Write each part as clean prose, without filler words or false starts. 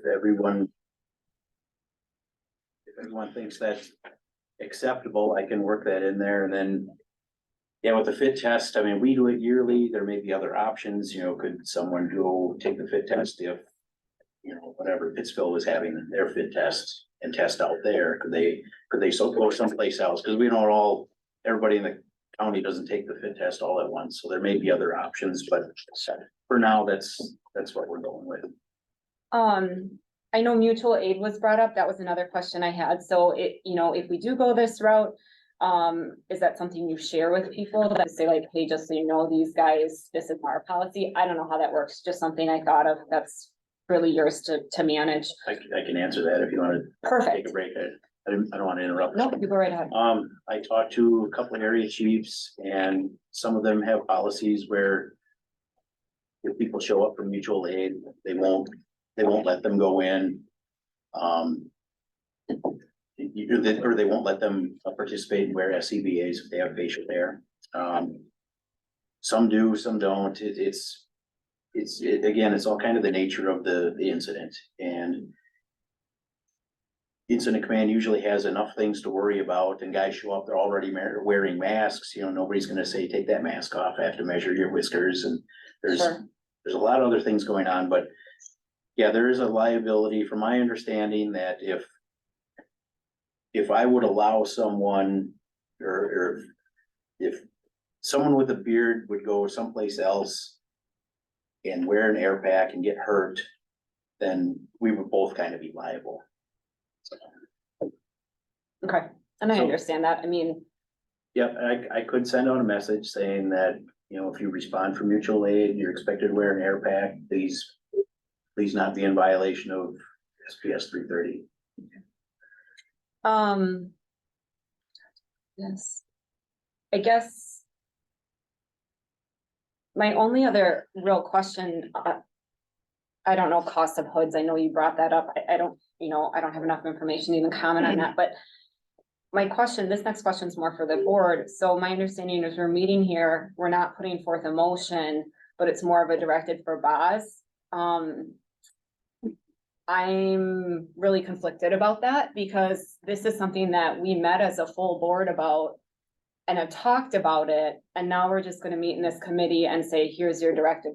everyone thinks that's acceptable, I can work that in there. And then, yeah, with the fit test, I mean, we do it yearly. There may be other options, you know, could someone go take the fit test if, you know, whatever Pittsfield was having their fit test and test out there, could they so go someplace else? Cause we know everybody in the county doesn't take the fit test all at once, so there may be other options, but for now, that's what we're going with. I know mutual aid was brought up. That was another question I had. So you know, if we do go this route, is that something you share with people that say like, hey, just so you know, these guys, this is our policy? I don't know how that works. Just something I thought of. That's really yours to manage. I can answer that if you want to. Perfect. Take a break. I don't want to interrupt. No, you go right ahead. I talked to a couple of area chiefs, and some of them have policies where if people show up for mutual aid, they won't let them go in. Or they won't let them participate and wear SCBAs if they have facial hair. Some do, some don't. Again, it's all kind of the nature of the incident, and incident command usually has enough things to worry about, and guys show up, they're already wearing masks. You know, nobody's gonna say, take that mask off, I have to measure your whiskers, and there's a lot of other things going on, but yeah, there is a liability from my understanding that if I would allow someone, or if someone with a beard would go someplace else and wear an air pack and get hurt, then we would both kind of be liable. Okay, and I understand that. I mean, yep, I could send out a message saying that, you know, if you respond for mutual aid, you're expected to wear an air pack, please not be in violation of SPS 330. yes, I guess my only other real question, I don't know cost of hoods. I know you brought that up. I don't, you know, I don't have enough information to even comment on that, but this next question is more for the board. So my understanding is we're meeting here, we're not putting forth a motion, but it's more of a directive for Boz. I'm really conflicted about that because this is something that we met as a full board about and have talked about it. And now we're just going to meet in this committee and say, here's your directive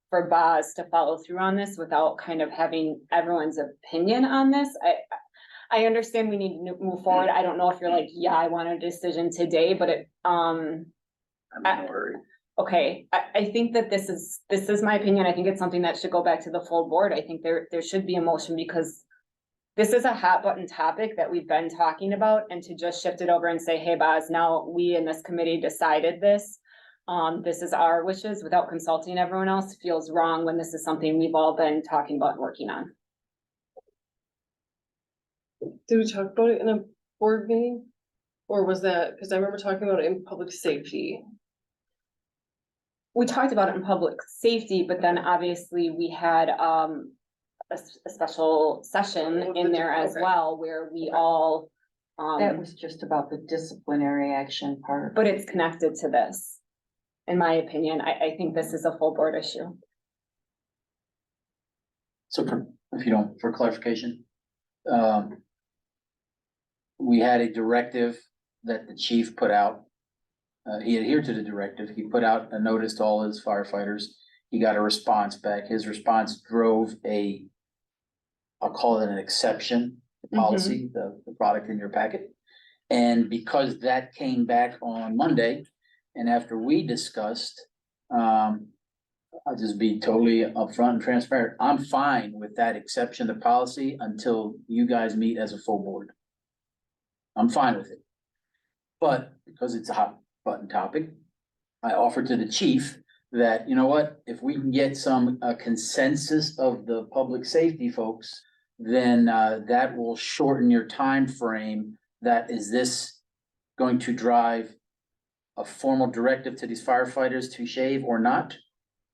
for Boz to follow through on this without kind of having everyone's opinion on this. I understand we need to move forward. I don't know if you're like, yeah, I want a decision today, but I'm in a hurry. Okay, I think that this is my opinion. I think it's something that should go back to the full board. I think there should be a motion because this is a hot button topic that we've been talking about, and to just shift it over and say, hey, Boz, now we in this committee decided this. This is our wishes without consulting everyone else feels wrong when this is something we've all been talking about and working on. Did we talk about it in a board meeting? Or was that, because I remember talking about it in public safety. We talked about it in public safety, but then obviously we had a special session in there as well, where we all. That was just about the disciplinary action part. But it's connected to this. In my opinion, I think this is a full board issue. So for clarification, we had a directive that the chief put out. He adhered to the directive. He put out a notice to all his firefighters. He got a response back. His response drove I'll call it an exception policy, the product in your packet. And because that came back on Monday, and after we discussed, I'll just be totally upfront and transparent. I'm fine with that exception to policy until you guys meet as a full board. I'm fine with it. But because it's a hot button topic, I offered to the chief that, you know what, if we can get some consensus of the public safety folks, then that will shorten your time frame. That is this going to drive a formal directive to these firefighters to shave or not,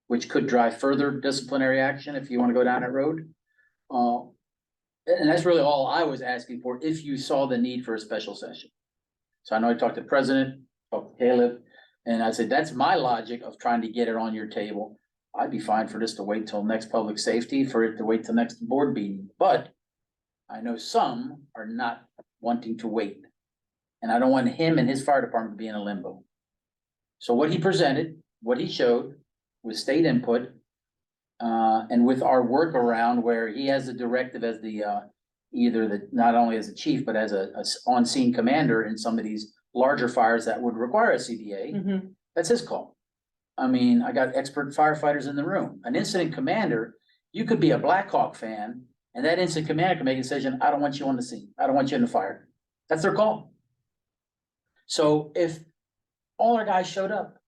which could drive further disciplinary action if you want to go down that road. And that's really all I was asking for, if you saw the need for a special session. So I know I talked to the president, talked to Caleb, and I said, that's my logic of trying to get it on your table. I'd be fine for this to wait till next public safety, for it to wait till next board meeting, but I know some are not wanting to wait. And I don't want him and his fire department to be in a limbo. So what he presented, what he showed with state input, and with our workaround where he has the directive as the, either the, not only as a chief, but as a on-scene commander in some of these larger fires that would require a CBA, Mhm. that's his call. I mean, I got expert firefighters in the room. An incident commander, you could be a Blackhawk fan, and that incident commander can make a decision, I don't want you on the scene, I don't want you in the fire. That's their call. So if all our guys showed up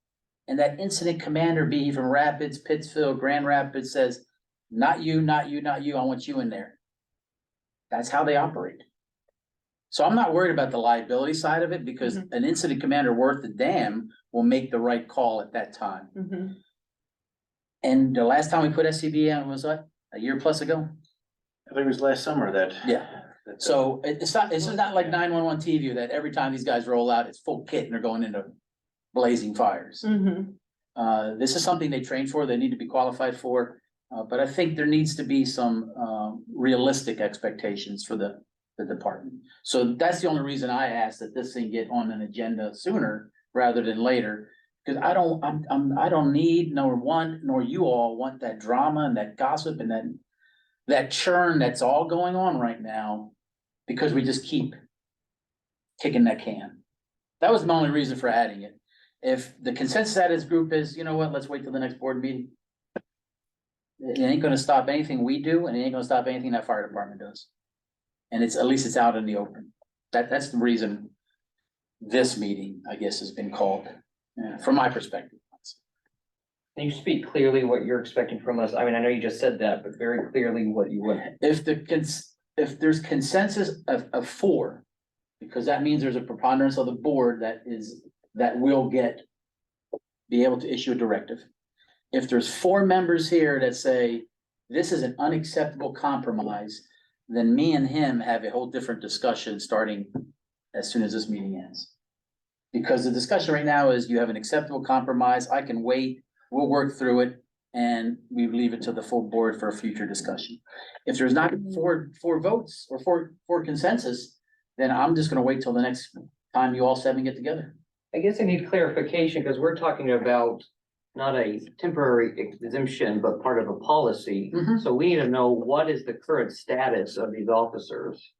and that incident commander, be he from Rapids, Pittsfield, Grand Rapids, says, not you, not you, not you, I want you in there. That's how they operate. So I'm not worried about the liability side of it because an incident commander worth the damn will make the right call at that time. Mhm. And the last time we put SCBA on was what, a year plus ago? I think it was last summer that. Yeah. that, So it's not like 911 TV that every time these guys roll out, it's full kit and they're going into blazing fires. Mhm. This is something they train for, they need to be qualified for, but I think there needs to be some realistic expectations for the department. So that's the only reason I asked that this thing get on an agenda sooner rather than later. Cause I don't need, nor want, nor you all want that drama and that gossip and that churn that's all going on right now. Because we just keep kicking that can. That was my only reason for adding it. If the consensus at his group is, you know what, let's wait till the next board meeting. It ain't gonna stop anything we do, and it ain't gonna stop anything that fire department does. And it's, at least it's out in the open. That's the reason this meeting, I guess, has been called, from my perspective. Can you speak clearly what you're expecting from us? I mean, I know you just said that, but very clearly what you would. If there's consensus of 4, because that means there's a preponderance of the board that will be able to issue a directive. If there's 4 members here that say, this is an unacceptable compromise, then me and him have a whole different discussion starting as soon as this meeting ends. Because the discussion right now is you have an acceptable compromise, I can wait, we'll work through it, and we leave it to the full board for a future discussion. If there's not four votes or four consensus, then I'm just gonna wait till the next time you all 7 get together. I guess I need clarification because we're talking about not a temporary exemption, but part of a policy. Mhm. So we need to know what is the current status of these officers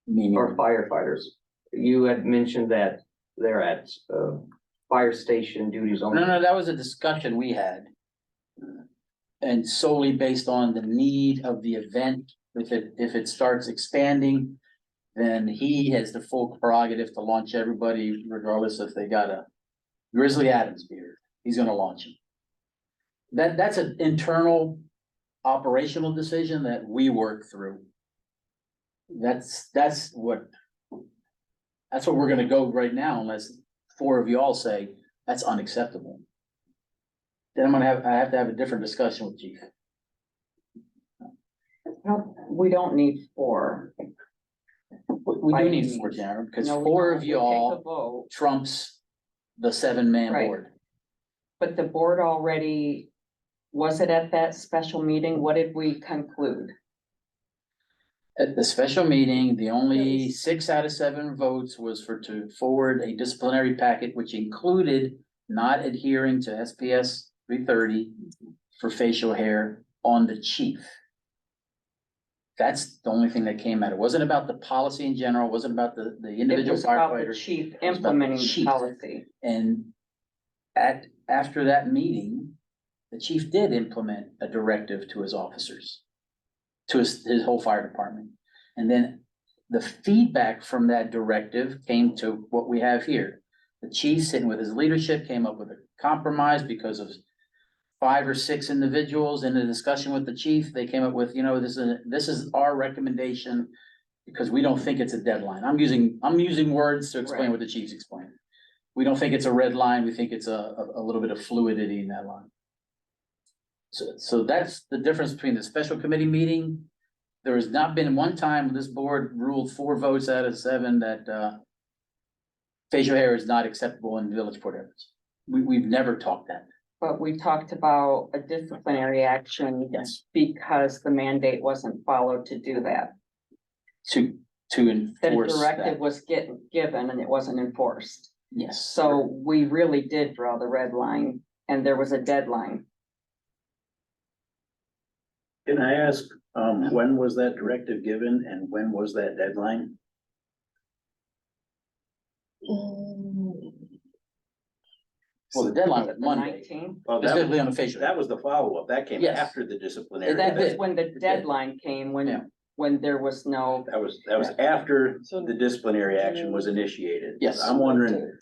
Meaning, or firefighters. You had mentioned that they're at fire station duties only. no, that was a discussion we had. And solely based on the need of the event, if it starts expanding, then he has the full prerogative to launch everybody regardless if they got a Grizzly Adams beard, he's gonna launch him. That's an internal operational decision that we work through. That's what we're gonna go right now unless 4 of you all say that's unacceptable. Then I have to have a different discussion with Chief. No, we don't need 4. We do need 4, Darren, because No, we 4 don't. of you We'll take all a vote. trumps the 7-man Right. board. But the board already, was it at that special meeting? What did we conclude? At the special meeting, the only 6 out of 7 votes was to forward a disciplinary packet, which included not adhering to SPS 330 for facial hair on the chief. That's the only thing that came out. It wasn't about the policy in general, it wasn't about the It individual was about the firefighter. chief was about the implementing the chief. policy. And after that meeting, the chief did implement a directive to his officers, to his whole fire department. And then the feedback from that directive came to what we have here. The chief, sitting with his leadership, came up with a compromise because of 5 or 6 individuals in a discussion with the chief. They came up with, this is our recommendation because we don't think it's a deadline. I'm using words to explain Right. what the chief's explained. We don't think it's a red line. We think it's a little bit of fluidity in that line. So that's the difference between the special committee meeting. There has not been one time this board ruled 4 votes out of 7 that facial hair is not acceptable in Village Port Edwards. We've never talked that. But we talked about a disciplinary action. Yes. Because the mandate wasn't followed to do that. To That a enforce directive that, was given and it wasn't enforced. yes. So we really did draw the red line and there was a deadline. Can I ask, when was that directive given and when was that deadline? Well, the deadline was The Monday, 19th. Well, that specifically was, unofficial. that was the follow-up. That came Yes. after the disciplinary. That That was did. when the deadline came, Yeah. when there was no, That was after So- the disciplinary action was initiated. Yes. I'm wondering,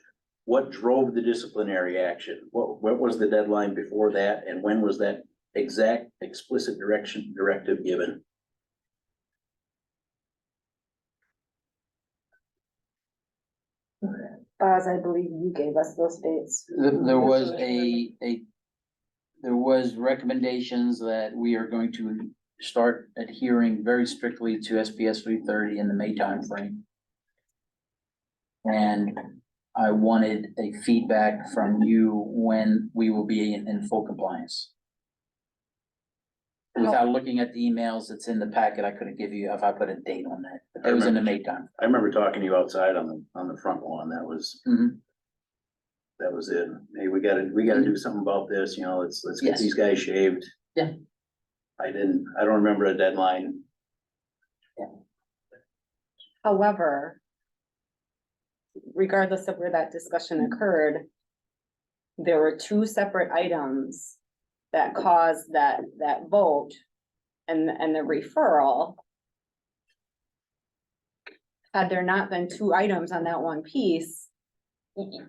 what drove the disciplinary action? What was the deadline before that, and when was that exact explicit directive given? As I believe you gave us those dates. There was there was recommendations that we are going to start adhering very strictly to SPS 330 in the May timeframe. And I wanted a feedback from you when we will be in full compliance. Without looking at the emails that's in the packet, I couldn't give you, if I put a date on that, but it was in the May time. I remember talking to you outside on the front lawn. That was, Mhm. that was it. Hey, we gotta do something about this, you know, let's get Yes. these guys shaved. Yeah. I don't remember a deadline. However, regardless of where that discussion occurred, there were two separate items that caused that vote and the referral. Had there not been two items on that one piece,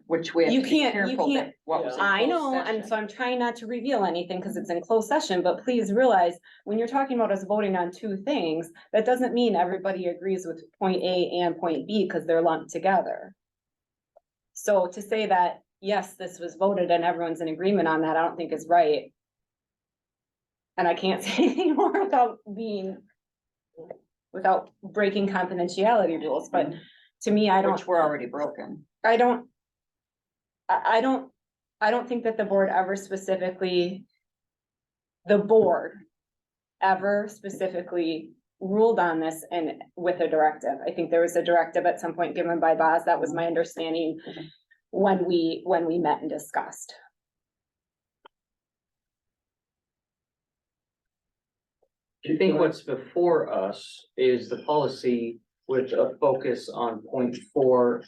which we have You to be can't- you careful can't- that what was in I closed know, and session. so I'm trying not to reveal anything because it's in closed session, but please realize when you're talking about us voting on two things, that doesn't mean everybody agrees with point A and point B because they're lumped together. So to say that, yes, this was voted and everyone's in agreement on that, I don't think is right. And I can't say anything more without breaking confidentiality rules, but to me, Which were already broken. I don't think that the board ever specifically ruled on this and with a directive. I think there was a directive at some point given by Boz. That was my understanding when we met and discussed. I think what's before us is the policy with a focus on point 4.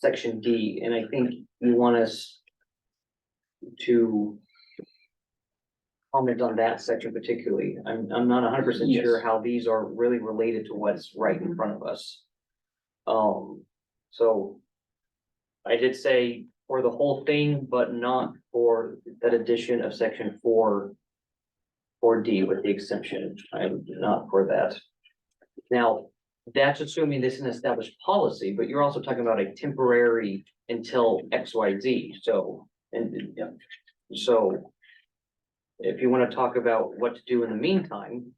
Section D, and I think you want us to comment on that section particularly. I'm not 100% Yes. sure how these are really related to what's right in front of us. So I did say for the whole thing, but not for that addition of section 4D with the exemption. I'm not for that. Now, that's assuming this is an established policy, but you're also talking about a temporary until XYZ, so, yeah. So if you wanna talk about what to do in the meantime,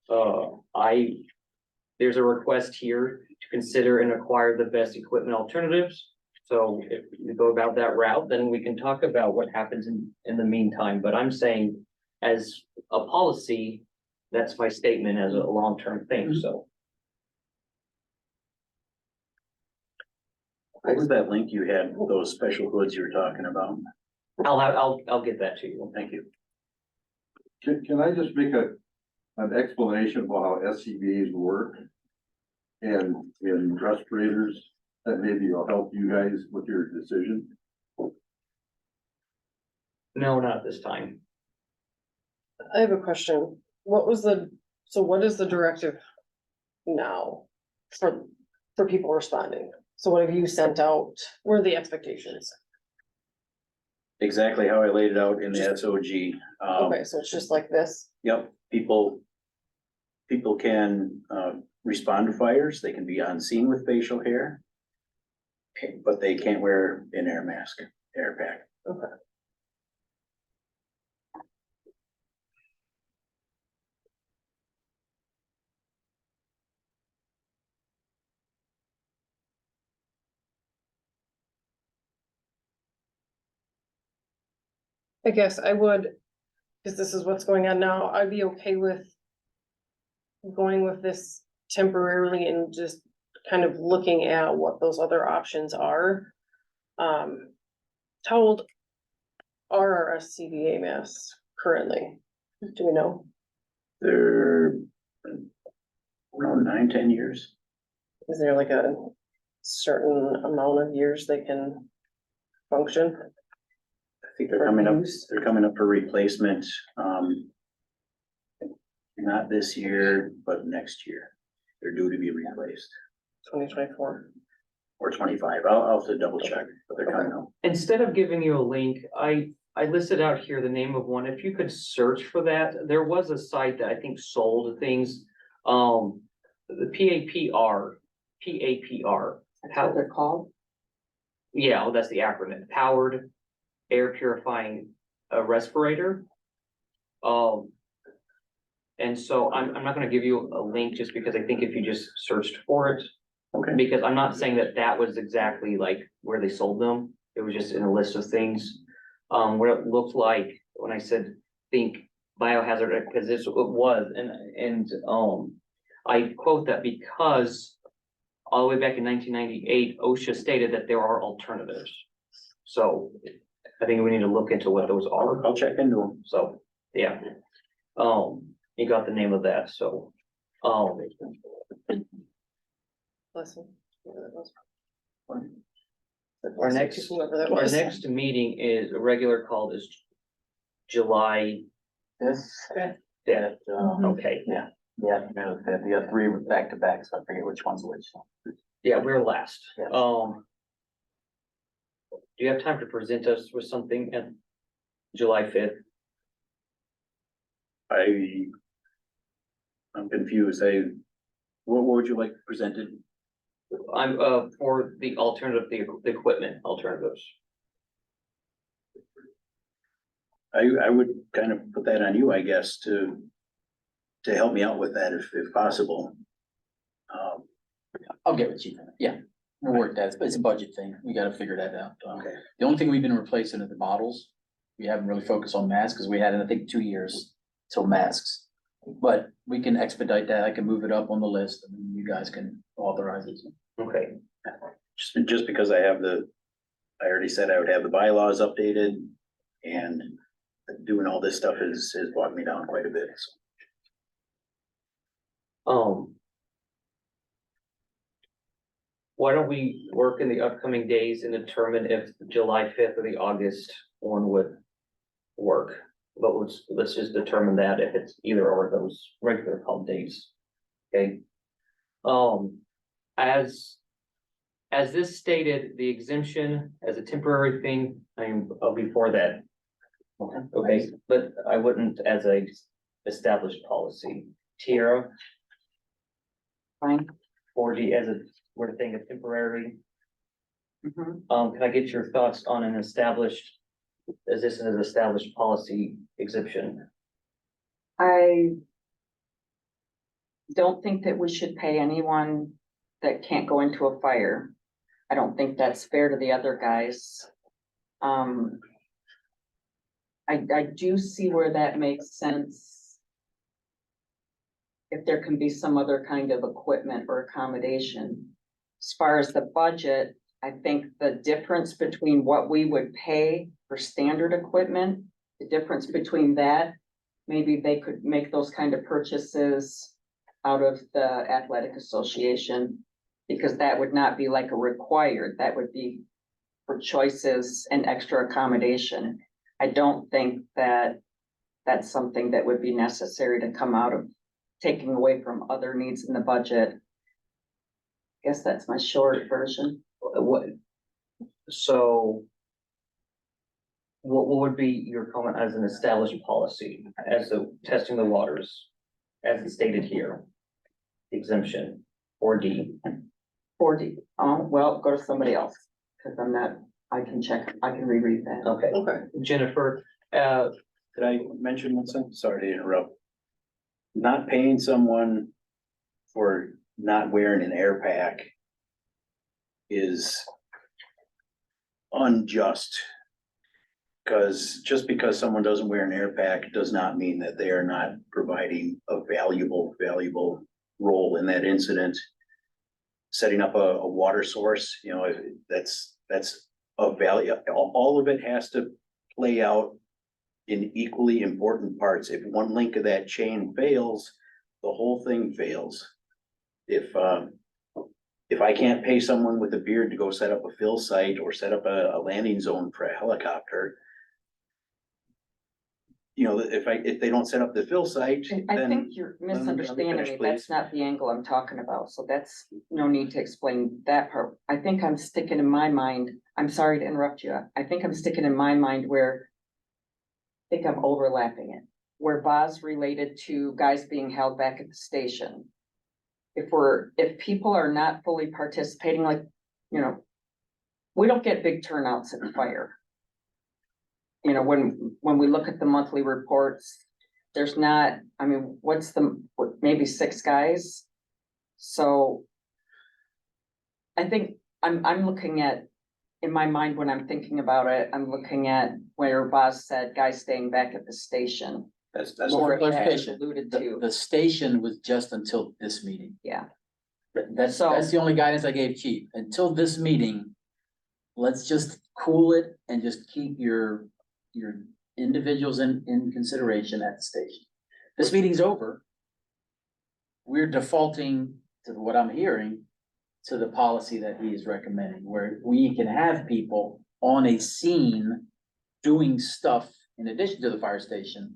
there's a request here to consider and acquire the best equipment alternatives. So if you go about that route, then we can talk about what happens in the meantime, but I'm saying as a policy, that's my statement as a long-term thing, so. What was that link you had, those special hoods you were talking about? I'll get that to you. Thank you. Can I just make an explanation about how SCBA's work? And in respirators, that maybe will help you guys with your decision? No, not this time. I have a question. What is the directive now for people responding? So what have you sent out? What are the expectations? Exactly how I laid it out in the SOG. Okay, so it's just like this? Yep, people can, respond to fires, they can be on scene with facial hair. But they can't wear an air mask, air pack. Okay. I guess I would, because this is what's going on now, I'd be okay with going with this temporarily and just kind of looking at what those other options are. How old are our SCBA masks currently? Do we know? They're around 9, 10 years. Is there like a certain amount of years they can function? I think they're coming up, Use? they're coming up for replacement, not this year, but next year. They're due to be replaced, 2024. or 25. I'll have to double check, but they're coming up. Instead of giving you a link, I listed out here the name of one. If you could search for that, there was a site that I think sold things. The PAPR. That's what they're called. Yeah, well, that's the acronym, Powered Air Purifying Respirator. And so I'm not gonna give you a link just because I think if you just searched for it, Okay. because I'm not saying that that was exactly like where they sold them. It was just in a list of things. What it looked like when I said think biohazard, because it was, and I quote that because all the way back in 1998, OSHA stated that there are alternatives. So I think we need to look into what those are. I'll check into them. So, yeah. You got the name of that, so, Listen. Our next- Whoever that our was. next meeting is, a regular call is July This, Okay. 5th. Mhm. Okay, yeah, you got 3 back to back, so I forget which one's which. yeah, we're last. Yeah. Do you have time to present us with something at July 5th? I'm confused. What would you like presented? I'm, for the alternative, the equipment alternatives. I would kind of put that on you, I guess, to help me out with that if possible. I'll get with you, yeah, we'll work that, it's a budget thing, we gotta figure that out. Okay. The only thing we've been replacing are the bottles. We haven't really focused on masks, because we had, I think, 2 years till masks. But we can expedite that, I can move it up on the list, and you guys can authorize it. Okay, Just because I already said I would have the bylaws updated, and doing all this stuff has brought me down quite a bit. So. why don't we work in the upcoming days and determine if July 5th or the August one would work? But let's just determine that if it's either or of those regular call days. Okay. As this stated, the exemption as a temporary thing, I'll be for that. Okay, but I wouldn't as a established policy. Tiara, Fine. 4D as we're thinking of temporary. Mhm. Can I get your thoughts on an established, is this an established policy exemption? I don't think that we should pay anyone that can't go into a fire. I don't think that's fair to the other guys. I do see where that makes sense. If there can be some other kind of equipment or accommodation. As far as the budget, I think the difference between what we would pay for standard equipment, the difference between that, maybe they could make those kind of purchases out of the athletic association, because that would not be like a required, that would be for choices and extra accommodation. I don't think that that's something that would be necessary to come out of taking away from other needs in the budget. Guess that's my short version. What would be your comment as an established policy, as the testing the waters, as it stated here? Exemption, or D. 40, oh, well, go to somebody else, because I'm not, I can check, I can reread that. Okay, Okay. Jennifer, Did I mention one thing? Sorry to interrupt. Not paying someone for not wearing an air pack is unjust Cause just because someone doesn't wear an air pack does not mean that they are not providing a valuable role in that incident. Setting up a water source, you know, that's of value. All of it has to play out in equally important parts. If one link of that chain fails, the whole thing fails. If I can't pay someone with a beard to go set up a fill site or set up a landing zone for a helicopter, you know, if they don't set up the fill site, I then think you're let me misunderstanding finish, me. please. That's not the angle I'm talking about. So that's no need to explain that part. I think I'm sticking in my mind. I'm sorry to interrupt you. I think I'm sticking in my mind where I think I'm overlapping it, where Boz related to guys being held back at the station. If people are not fully participating, like, you know, we don't get big turnouts at the fire. You know, when we look at the monthly reports, there's not, I mean, maybe 6 guys? So I think I'm looking at, in my mind, when I'm thinking about it, I'm looking at where Boz said guys staying back at the station. That's More what of that is clarification. alluded The, to, the station was just until this meeting. yeah. That's So- the only guidance I gave Chief. Until this meeting, let's just cool it and just keep your individuals in consideration at the station. This meeting's over. We're defaulting to what I'm hearing, to the policy that he is recommending, where we can have people on a scene doing stuff in addition to the fire station,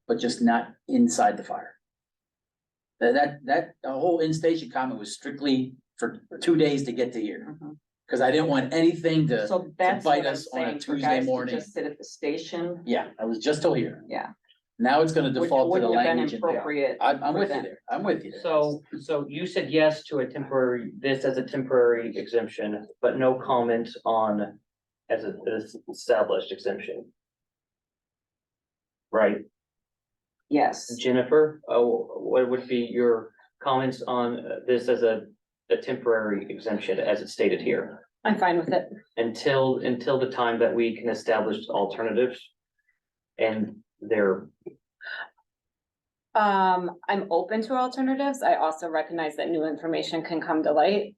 but just not inside the fire. The whole in-station comment was strictly for 2 days to get to here, Mhm. because I didn't want anything to So that's bite what I'm us on a saying, for Tuesday guys to morning. just sit at the station, Yeah, I was just till here. yeah, Now it's gonna which default to the wouldn't have been language. and- appropriate. I'm for with you them. there. I'm with you there. So you said yes to a temporary, this as a temporary exemption, but no comment on as an established exemption. Right, Yes, Jennifer, what would be your comments on this as a temporary exemption as it's stated here? I'm fine with it. Until the time that we can establish alternatives. And they're, I'm open to alternatives. I also recognize that new information can come to light.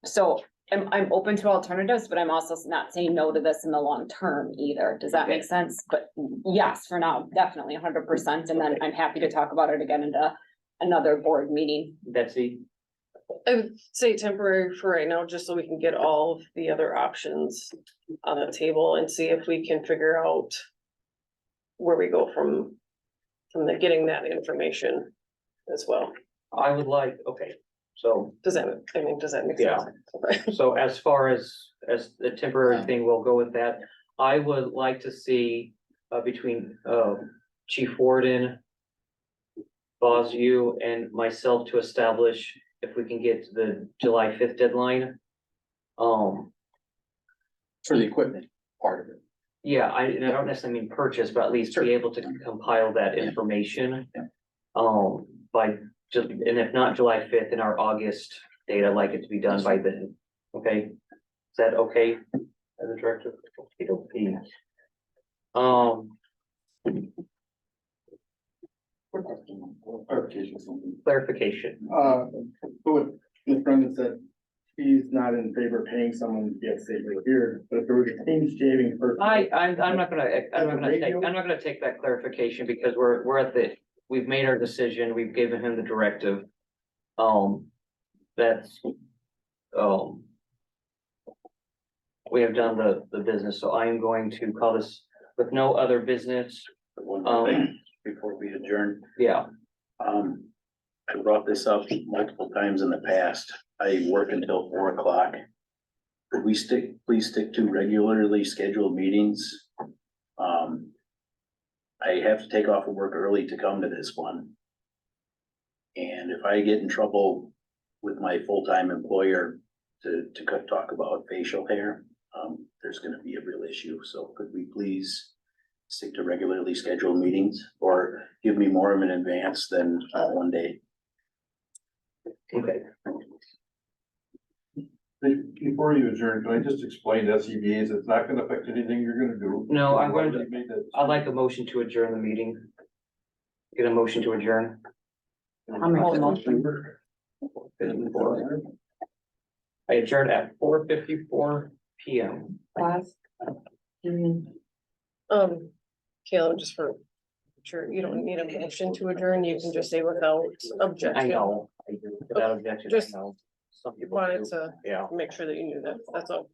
So I'm open to alternatives, but I'm also not saying no to this in the long term either. Does that make sense? But yes, for now, definitely 100%. And then I'm happy to talk about it again into another board meeting. Betsy, I would say temporary for right now, just so we can get all of the other options on the table and see if we can figure out where we go from getting that information as well. I would like, okay, so, Does that make Yeah. sense? Okay. so as far as the temporary thing, we'll go with that. I would like to see, between, Chief Warden, Boz, you and myself to establish if we can get to the July 5th deadline. For the equipment part of it. Yeah, and I don't necessarily mean purchase, but at least Sure. be able to compile that Yeah. information. Yeah. By just, and if not July 5th, in our August date, I'd like it to be done by then, okay? Is that okay, as a director? It'll be. Clarification, something. Clarification, But what Ms. Brendan said, she's not in favor of paying someone to get safely here, but if there was a clean shaving person. I'm not gonna take that clarification because we're at we've made our decision, we've given him the directive. That's, we have done the business, so I am going to call this with no other business. One more thing before we adjourn. Yeah, I brought this up multiple times in the past. I work until 4 o'clock. Could we please stick to regularly scheduled meetings? I have to take off of work early to come to this one. And if I get in trouble with my full-time employer to talk about facial hair, there's gonna be a real issue. So could we please stick to regularly scheduled meetings or give me more of an advance than one day? okay. Before you adjourn, can I just explain SCBA's? It's not gonna affect anything you're gonna do. No, I'm going to- You made that I'd like a motion to adjourn the meeting. Get a motion to adjourn. I'll make the motion. 4:54. I adjourned at 4:54 PM. Caleb, just for sure, you don't need a motion to adjourn, you can just say without objection. I know, I do, without objection, I Just know. Some people Wanted do. to Yeah. make sure that you knew that, that's all.